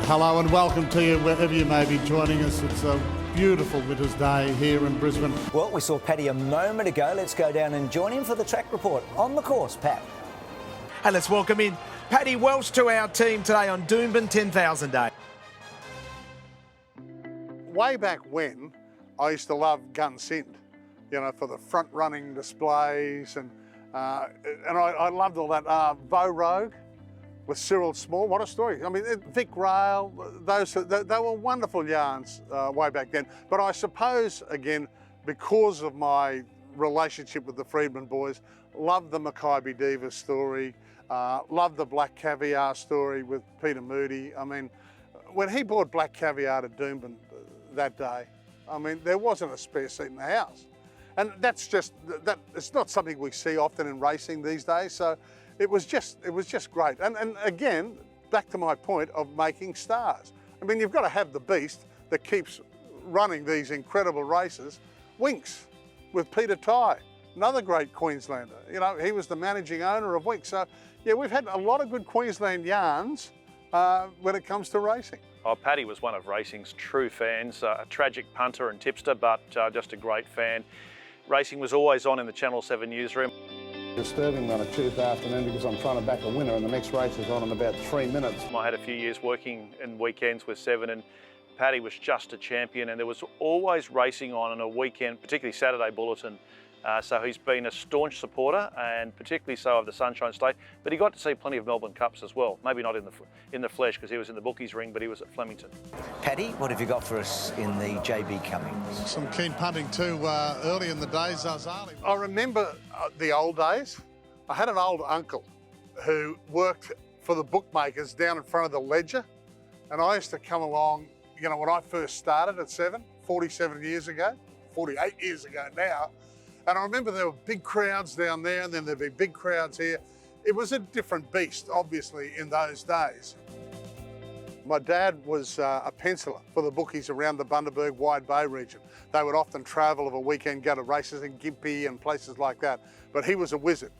Hello and welcome to you wherever you may be joining us. It's a beautiful winter's day here in Brisbane. Well, we saw Paddy a moment ago. Let's go down and join him for the track report. On the course, Pat. And let's welcome in Pat Welsh to our team today on Doomben 10,000 Day. Way back when, I used to love Gun Sind, you know, for the front running displays and I loved all that. Beau Rogue with Cyril Small, what a story. I mean, Vic Rail, they were wonderful yarns way back then. But I suppose, again, because of my relationship with the Freedman boys, loved the Mackay Diva story, loved the Black Caviar story with Peter Moody. I mean, when he brought Black Caviar to Doomben that day, I mean, there wasn't a spare seat in the house. And that's just, it's not something we see often in racing these days. So it was just great. And again, back to my point of making stars. I mean, you've got to have the beast that keeps running these incredible races. Winks with Peter Tye, another great Queenslander. You know, he was the managing owner of Winks. So yeah, we've had a lot of good Queensland yarns when it comes to racing. Oh, Paddy was one of racing's true fans, a tragic punter and tipster, but just a great fan. Racing was always on in the Channel 7 newsroom. Disturbing on a Tuesday afternoon because I'm trying to back a winner and the next race is on in about 3 minutes. I had a few years working in weekends with Seven, and Paddy was just a champion, and there was always racing on a weekend, particularly Saturday bulletin. So he's been a staunch supporter, and particularly so of the Sunshine State. But he got to see plenty of Melbourne Cups as well. Maybe not in the flesh because he was in the bookies ring, but he was at Flemington. Paddy, what have you got for us in the JB coming? Some keen punting too early in the days, Zali. I remember the old days. I had an old uncle who worked for the bookmakers down in front of the ledger, and I used to come along, you know, when I first started at Seven, 47 years ago, 48 years ago now. And I remember there were big crowds down there and then there'd be big crowds here. It was a different beast, obviously, in those days. My dad was a penciler for the bookies around the Bundaberg Wide Bay region. They would often travel of a weekend, go to races in Gympie and places like that. But he was a wizard.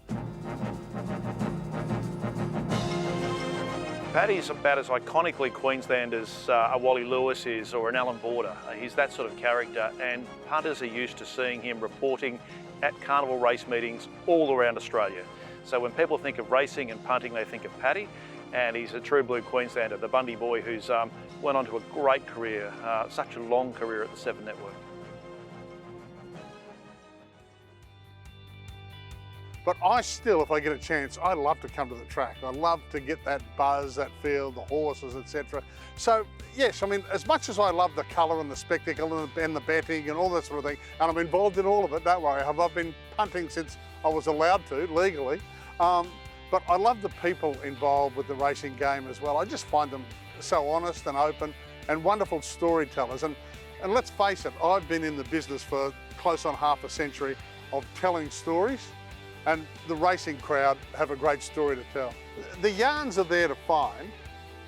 Paddy's about as iconically Queensland as a Wally Lewis is or an Alan Border. He's that sort of character, and punters are used to seeing him reporting at carnival race meetings all around Australia. So when people think of racing and punting, they think of Paddy, and he's a true blue Queenslander, the Bundy boy who's went on to a great career, such a long career at the Seven Network. But I still, if I get a chance, I love to come to the track. I love to get that buzz, that feel, the horses, etc. So yes, I mean, as much as I love the colour and the spectacle and the betting and all that sort of thing, and I'm involved in all of it, don't worry, I've been punting since I was allowed to, legally. But I love the people involved with the racing game as well. I just find them so honest and open and wonderful storytellers. And let's face it, I've been in the business for close on half a century of telling stories. And the racing crowd have a great story to tell. The yarns are there to find,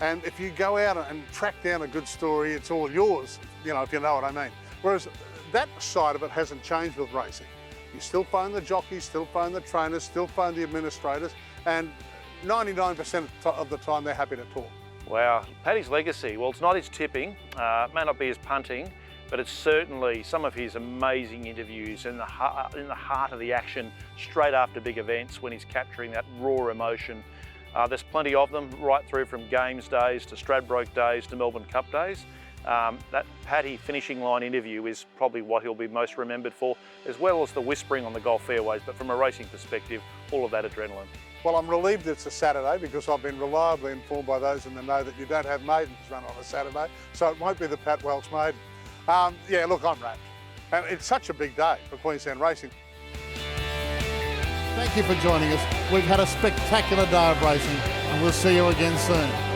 and if you go out and track down a good story, it's all yours, you know, if you know what I mean. Whereas that side of it hasn't changed with racing. You still phone the jockeys, still phone the trainers, still phone the administrators, and 99% of the time they're happy to talk. Wow, Paddy's legacy, well, it's not his tipping, it may not be his punting, but it's certainly some of his amazing interviews in the heart of the action straight after big events when he's capturing that raw emotion. There's plenty of them right through from Games days to Stradbroke days to Melbourne Cup days. That Paddy finishing line interview is probably what he'll be most remembered for, as well as the whispering on the golf fairways, but from a racing perspective, all of that adrenaline. Well, I'm relieved it's a Saturday because I've been reliably informed by those in the know that you don't have maidens run on a Saturday, so it won't be the Pat Welsh maiden. Yeah, look, I'm wrapped. And it's such a big day for Queensland racing. Thank you for joining us. We've had a spectacular day of racing and we'll see you again soon.